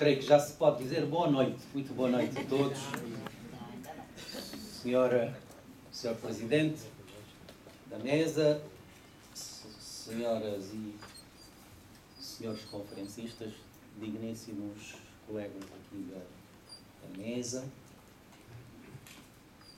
creio que já se pode dizer boa noite. Muito boa noite a todos. Senhor Presidente da mesa, senhoras e senhores conferencistas, digníssimos colegas aqui da mesa,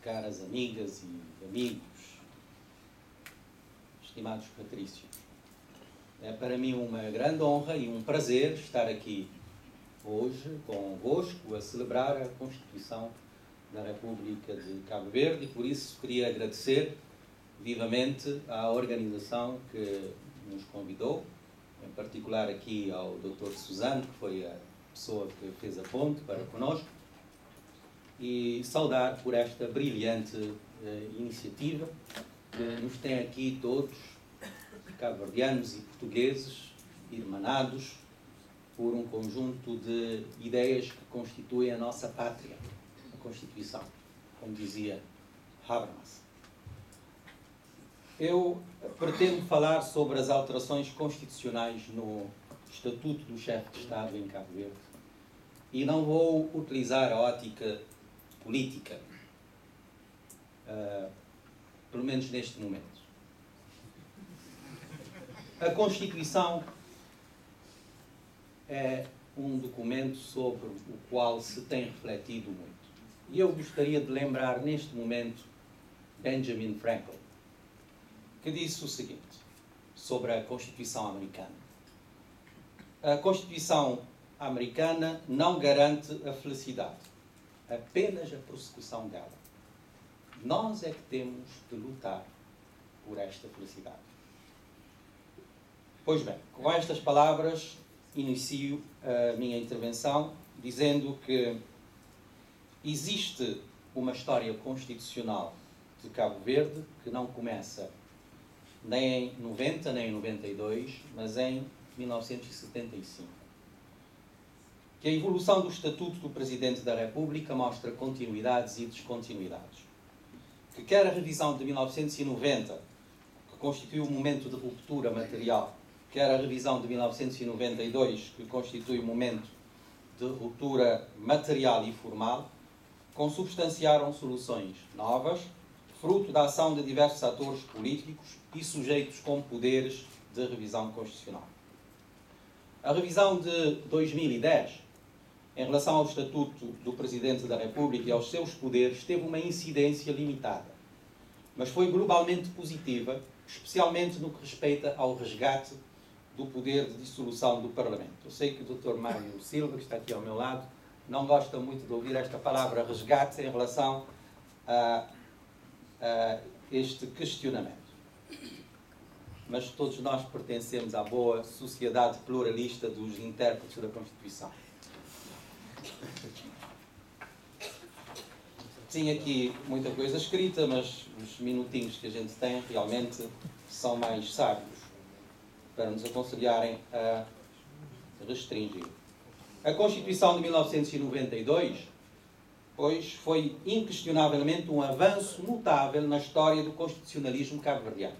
caras amigas e amigos, estimados patrícios. É para mim uma grande honra e um prazer estar aqui hoje convosco a celebrar a Constituição da República de Cabo Verde e por isso queria agradecer vivamente à organização que nos convidou, em particular aqui ao Dr. Suzano, que foi a pessoa que fez a ponte para connosco, e saudar por esta brilhante iniciativa que nos tem aqui todos, cabo-verdianos e portugueses, irmanados por um conjunto de ideias que constituem a nossa pátria, a Constituição, como dizia Habermas. Eu pretendo falar sobre as alterações constitucionais no Estatuto do Chefe de Estado em Cabo Verde e não vou utilizar a ótica política, pelo menos neste momento. A Constituição é um documento sobre o qual se tem refletido muito. E eu gostaria de lembrar neste momento Benjamin Franklin, que disse o seguinte sobre a Constituição americana. A Constituição americana não garante a felicidade, apenas a prossecução dela. Nós é que temos de lutar por esta felicidade. Pois bem, com estas palavras inicio a minha intervenção dizendo que existe uma história constitucional de Cabo Verde que não começa nem em 90, nem em 92, mas em 1975. Que a evolução do Estatuto do Presidente da República mostra continuidades e descontinuidades. Que quer a revisão de 1990, que constituiu um momento de ruptura material, quer a revisão de 1992, que constitui um momento de ruptura material e formal, consubstanciaram soluções novas, fruto da ação de diversos atores políticos e sujeitos com poderes de revisão constitucional. A revisão de 2010, em relação ao Estatuto do Presidente da República e aos seus poderes, teve uma incidência limitada, mas foi globalmente positiva, especialmente no que respeita ao resgate do poder de dissolução do Parlamento. Eu sei que o Dr. Mário Silva, que está aqui ao meu lado, não gosta muito de ouvir esta palavra resgate em relação a este questionamento. Mas todos nós pertencemos à boa sociedade pluralista dos intérpretes da Constituição. Tinha aqui muita coisa escrita, mas os minutinhos que a gente tem realmente são mais sábios para nos aconselharem a restringir. A Constituição de 1992, pois, foi inquestionavelmente um avanço notável na história do constitucionalismo cabo-verdiano.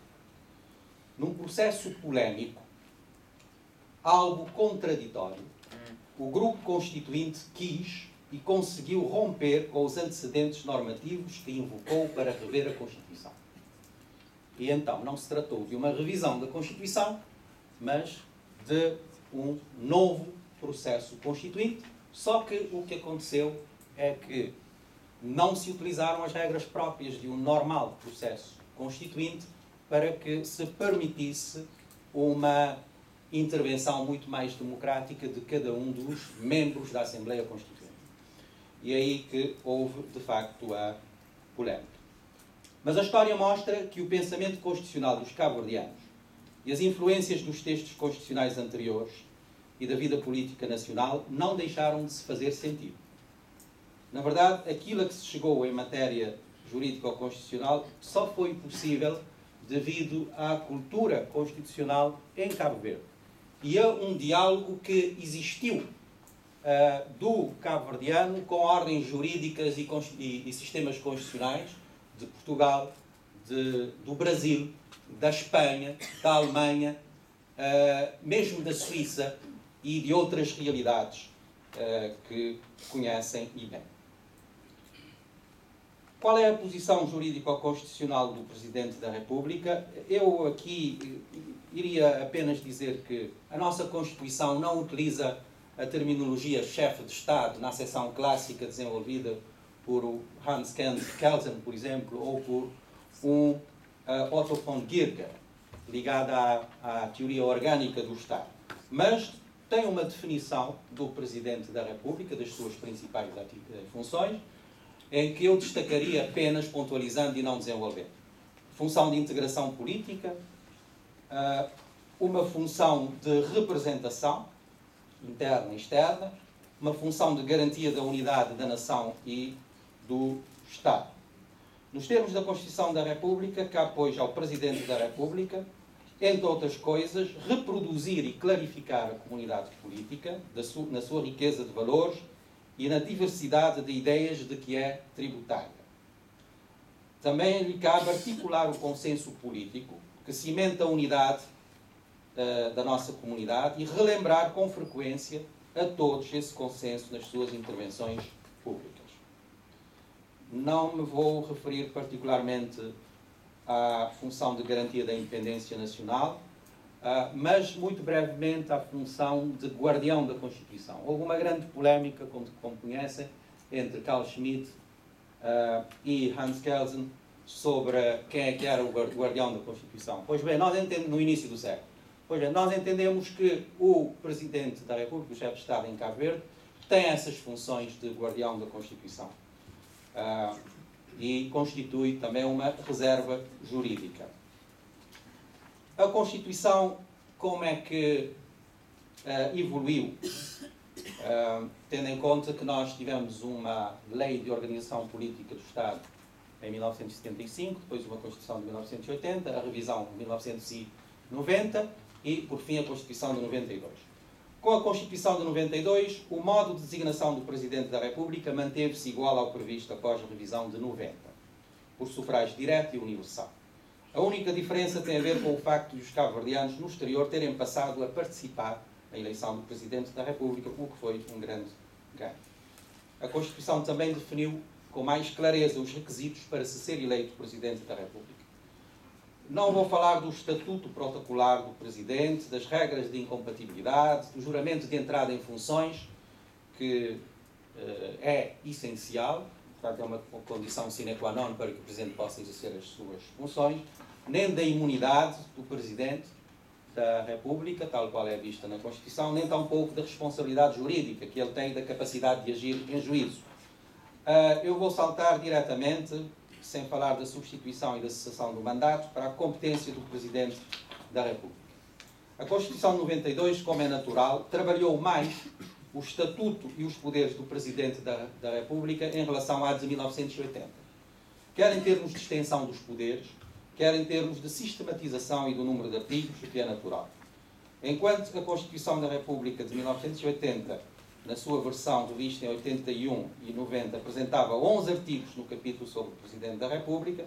Num processo polémico, algo contraditório, o grupo constituinte quis e conseguiu romper com os antecedentes normativos que invocou para rever a Constituição. E então não se tratou de uma revisão da Constituição, mas de um novo processo constituinte, só que o que aconteceu é que não se utilizaram as regras próprias de um normal processo constituinte para que se permitisse uma intervenção muito mais democrática de cada um dos membros da Assembleia Constituinte. E é aí que houve, de facto, a polémica. Mas a história mostra que o pensamento constitucional dos cabo-verdianos e as influências dos textos constitucionais anteriores e da vida política nacional não deixaram de se fazer sentir. Na verdade, aquilo a que se chegou em matéria jurídico-constitucional só foi possível devido à cultura constitucional em Cabo Verde. E a um diálogo que existiu do cabo-verdiano com ordens jurídicas e sistemas constitucionais de Portugal, do Brasil, da Espanha, da Alemanha, mesmo da Suíça e de outras realidades que conhecem e bem. Qual é a posição jurídico-constitucional do Presidente da República? Eu aqui iria apenas dizer que a nossa Constituição não utiliza a terminologia chefe de Estado na acessão clássica desenvolvida por Hans Kelsen, por exemplo, ou por Otto von Guericke, ligada à teoria orgânica do Estado. Mas tem uma definição do Presidente da República, das suas principais funções, em que eu destacaria apenas, pontualizando e não desenvolvendo. Função de integração política, uma função de representação, interna e externa, uma função de garantia da unidade da nação e do Estado. Nos termos da Constituição da República, cabe, pois, ao Presidente da República, entre outras coisas, reproduzir e clarificar a comunidade política na sua riqueza de valores e na diversidade de ideias de que é tributária. Também lhe cabe articular o consenso político que cimenta a unidade da nossa comunidade e relembrar com frequência a todos esse consenso nas suas intervenções públicas. Não me vou referir particularmente à função de garantia da independência nacional, mas muito brevemente à função de guardião da Constituição. Houve uma grande polémica, como conhecem, entre Carl Schmitt e Hans Kelsen sobre quem é que era o guardião da Constituição. Pois bem, nós entendemos, no início do século, nós entendemos que o Presidente da República, o chefe de Estado em Cabo Verde, tem essas funções de guardião da Constituição. E constitui também uma reserva jurídica. A Constituição, como é que evoluiu? Tendo em conta que nós tivemos uma Lei de Organização Política do Estado em 1975, depois uma Constituição de 1980, a revisão de 1990 e, por fim, a Constituição de 92. Com a Constituição de 92, o modo de designação do Presidente da República manteve-se igual ao previsto após a revisão de 90, por sufrágio direto e universal. A única diferença tem a ver com o facto de os cabo-verdianos no exterior terem passado a participar na eleição do Presidente da República, o que foi um grande ganho. A Constituição também definiu com mais clareza os requisitos para se ser eleito Presidente da República. Não vou falar do estatuto protocolar do Presidente, das regras de incompatibilidade, do juramento de entrada em funções, que é essencial, portanto é uma condição sine qua non para que o Presidente possa exercer as suas funções, nem da imunidade do Presidente da República, tal qual é vista na Constituição, nem tampouco da responsabilidade jurídica que ele tem e da capacidade de agir em juízo. Eu vou saltar diretamente, sem falar da substituição e da cessação do mandato, para a competência do Presidente da República. A Constituição de 92, como é natural, trabalhou mais o estatuto e os poderes do Presidente da República em relação à de 1980. Quer em termos de extensão dos poderes, quer em termos de sistematização e do número de artigos, o que é natural. Enquanto a Constituição da República de 1980, na sua versão revista em 81 e 90, apresentava 11 artigos no capítulo sobre o Presidente da República,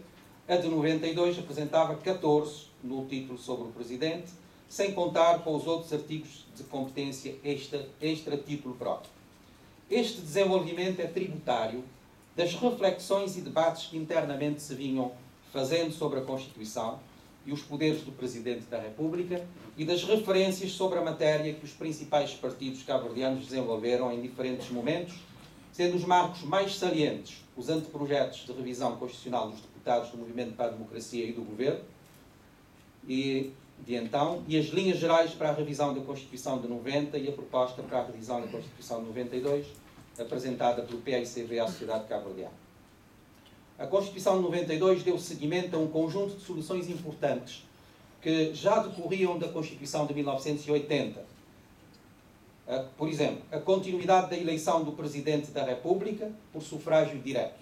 a de 92 apresentava 14 no título sobre o Presidente, sem contar com os outros artigos de competência extra-título próprio. Este desenvolvimento é tributário das reflexões e debates que internamente se vinham fazendo sobre a Constituição e os poderes do Presidente da República e das referências sobre a matéria que os principais partidos cabo-verdianos desenvolveram em diferentes momentos, sendo os marcos mais salientes os anteprojetos de revisão constitucional dos deputados do Movimento para a Democracia e do Governo, e as linhas gerais para a revisão da Constituição de 90 e a proposta para a revisão da Constituição de 92, apresentada pelo PAICV à sociedade cabo-verdiana. A Constituição de 92 deu seguimento a um conjunto de soluções importantes que já decorriam da Constituição de 1980. Por exemplo, a continuidade da eleição do Presidente da República por sufrágio direto.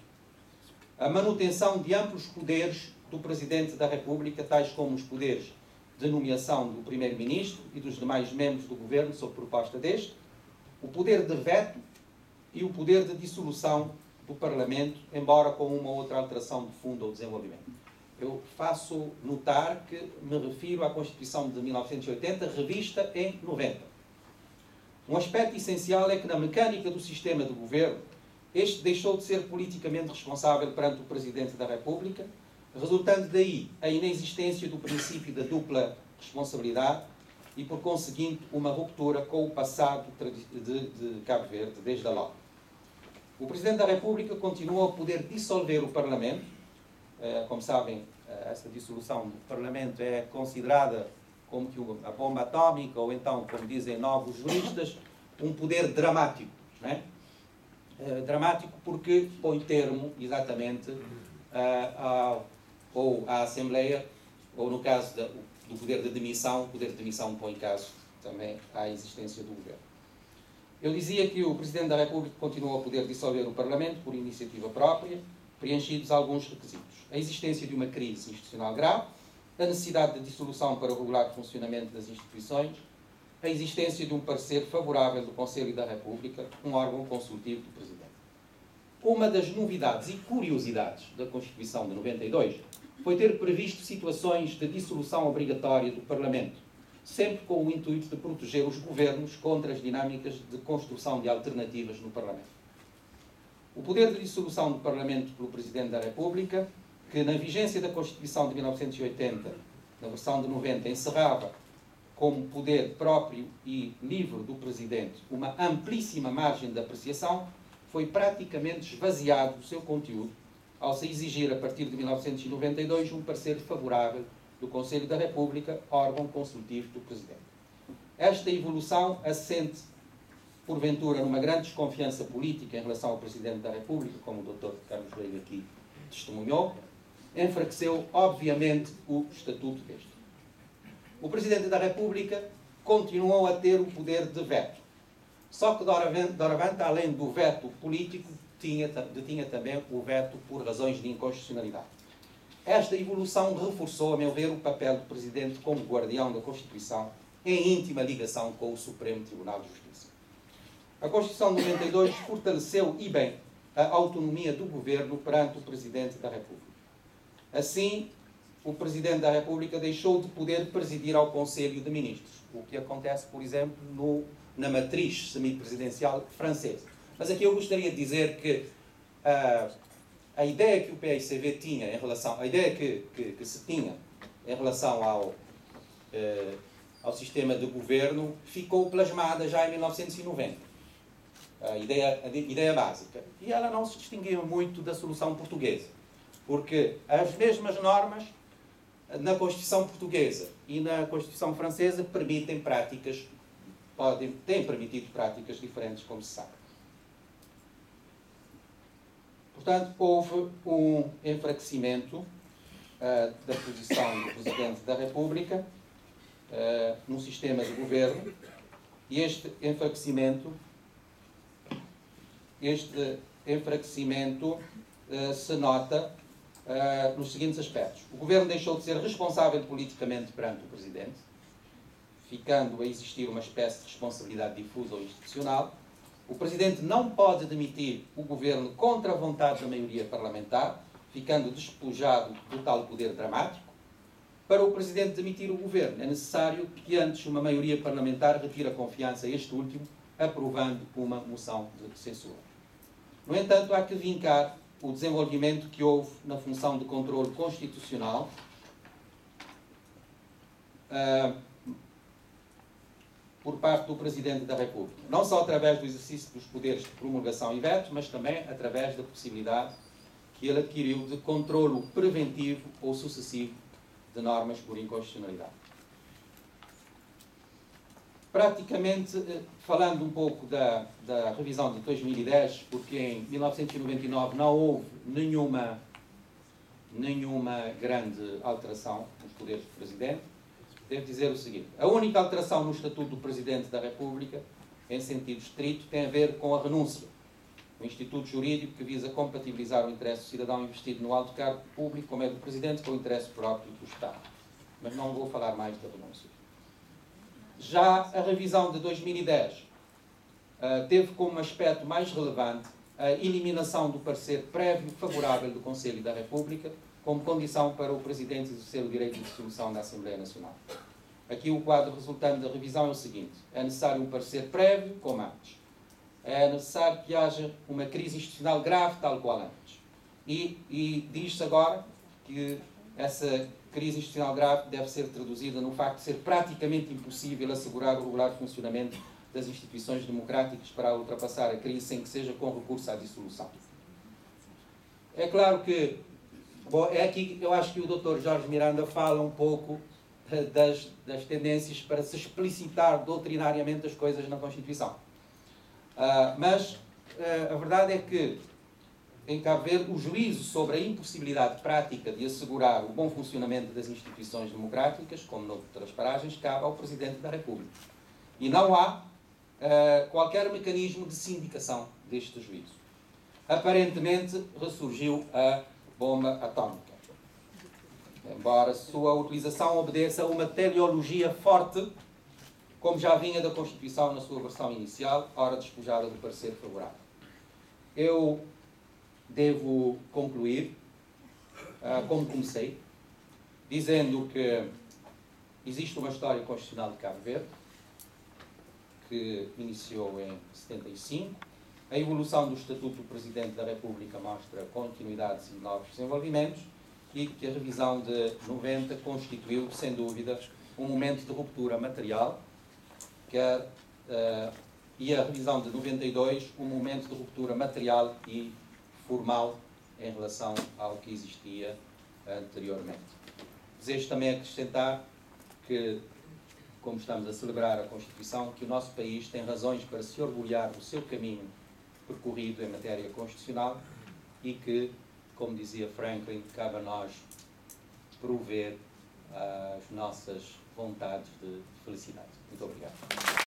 A manutenção de amplos poderes do Presidente da República, tais como os poderes de nomeação do Primeiro-Ministro e dos demais membros do Governo, sob proposta deste, o poder de veto e o poder de dissolução do Parlamento, embora com uma outra alteração de fundo ou desenvolvimento. Eu faço notar que me refiro à Constituição de 1980, revista em 90. Um aspecto essencial é que, na mecânica do sistema de governo, este deixou de ser politicamente responsável perante o Presidente da República, resultando daí a inexistência do princípio da dupla responsabilidade e, por conseguinte, uma ruptura com o passado de Cabo Verde, desde logo. O Presidente da República continua a poder dissolver o Parlamento. Como sabem, essa dissolução do Parlamento é considerada como que a bomba atómica, ou então, como dizem novos juristas, um poder dramático. Não é? Dramático porque põe termo, exatamente, ou à Assembleia, ou no caso do poder de demissão, o poder de demissão põe caso também à existência do governo. Eu dizia que o Presidente da República continua a poder dissolver o Parlamento por iniciativa própria, preenchidos alguns requisitos. A existência de uma crise institucional grave, a necessidade de dissolução para o regular funcionamento das instituições, a existência de um parecer favorável do Conselho da República, um órgão consultivo do Presidente. Uma das novidades e curiosidades da Constituição de 92 foi ter previsto situações de dissolução obrigatória do Parlamento, sempre com o intuito de proteger os governos contra as dinâmicas de construção de alternativas no Parlamento. O poder de dissolução do Parlamento pelo Presidente da República, que na vigência da Constituição de 1980, na versão de 90, encerrava como poder próprio e livre do Presidente uma amplíssima margem de apreciação, foi praticamente esvaziado do seu conteúdo ao se exigir, a partir de 1992, um parecer favorável do Conselho da República, órgão consultivo do Presidente. Esta evolução assente, porventura, numa grande desconfiança política em relação ao Presidente da República, como o Dr. Carlos Leiga aqui testemunhou, enfraqueceu, obviamente, o estatuto deste. O Presidente da República continuou a ter o poder de veto. Só que, doravante, além do veto político, detinha também o veto por razões de inconstitucionalidade. Esta evolução reforçou, a meu ver, o papel do Presidente como guardião da Constituição, em íntima ligação com o Supremo Tribunal de Justiça. A Constituição de 92 fortaleceu, e bem, a autonomia do Governo perante o Presidente da República. Assim, o Presidente da República deixou de poder presidir ao Conselho de Ministros, o que acontece, por exemplo, na matriz semipresidencial francesa. Mas aqui eu gostaria de dizer que a ideia que o PICV tinha em relação, a ideia que se tinha em relação ao sistema de governo ficou plasmada já em 1990. A ideia básica. E ela não se distinguia muito da solução portuguesa, porque as mesmas normas na Constituição portuguesa e na Constituição francesa permitem práticas, têm permitido práticas diferentes, como se sabe. Portanto, houve um enfraquecimento da posição do Presidente da República no sistema de governo, e este enfraquecimento se nota nos seguintes aspectos. O Governo deixou de ser responsável politicamente perante o Presidente, ficando a existir uma espécie de responsabilidade difusa ou institucional. O Presidente não pode demitir o Governo contra a vontade da maioria parlamentar, ficando despojado do tal poder dramático. Para o Presidente demitir o Governo, é necessário que antes uma maioria parlamentar retire a confiança a este último, aprovando uma moção de censura. No entanto, há que vincar o desenvolvimento que houve na função de controle constitucional por parte do Presidente da República. Não só através do exercício dos poderes de promulgação e veto, mas também através da possibilidade que ele adquiriu de controlo preventivo ou sucessivo de normas por inconstitucionalidade. Praticamente, falando um pouco da revisão de 2010, porque em 1999 não houve nenhuma grande alteração nos poderes do Presidente, devo dizer o seguinte: a única alteração no Estatuto do Presidente da República, em sentido estrito, tem a ver com a renúncia, um instituto jurídico que visa compatibilizar o interesse do cidadão investido no alto cargo público, como é do Presidente, com o interesse próprio do Estado. Mas não vou falar mais da renúncia. Já a revisão de 2010 teve como aspecto mais relevante a eliminação do parecer prévio favorável do Conselho da República como condição para o Presidente exercer o direito de dissolução da Assembleia Nacional. Aqui o quadro resultante da revisão é o seguinte: é necessário um parecer prévio, como antes. É necessário que haja uma crise institucional grave, tal qual antes. E diz-se agora que essa crise institucional grave deve ser traduzida no facto de ser praticamente impossível assegurar o regular funcionamento das instituições democráticas para ultrapassar a crise sem que seja com recurso à dissolução. É claro que, bom, é aqui eu acho que o Dr. Jorge Miranda fala um pouco das tendências para se explicitar doutrinariamente as coisas na Constituição. Mas a verdade é que tem que haver o juízo sobre a impossibilidade prática de assegurar o bom funcionamento das instituições democráticas, como noutras paragens, cabe ao Presidente da República. E não há qualquer mecanismo de sindicação deste juízo. Aparentemente ressurgiu a bomba atómica, embora sua utilização obedeça a uma teleologia forte, como já vinha da Constituição na sua versão inicial, ora despojada do parecer favorável. Eu devo concluir, como comecei, dizendo que existe uma história constitucional de Cabo Verde, que iniciou em 75. A evolução do Estatuto do Presidente da República mostra continuidades e novos desenvolvimentos, e que a revisão de 90 constituiu, sem dúvida, um momento de ruptura material, e a revisão de 92 um momento de ruptura material e formal em relação ao que existia anteriormente. Desejo também acrescentar que, como estamos a celebrar a Constituição, que o nosso país tem razões para se orgulhar do seu caminho percorrido em matéria constitucional e que, como dizia Franklin, cabe a nós prover as nossas vontades de felicidade. Muito obrigado.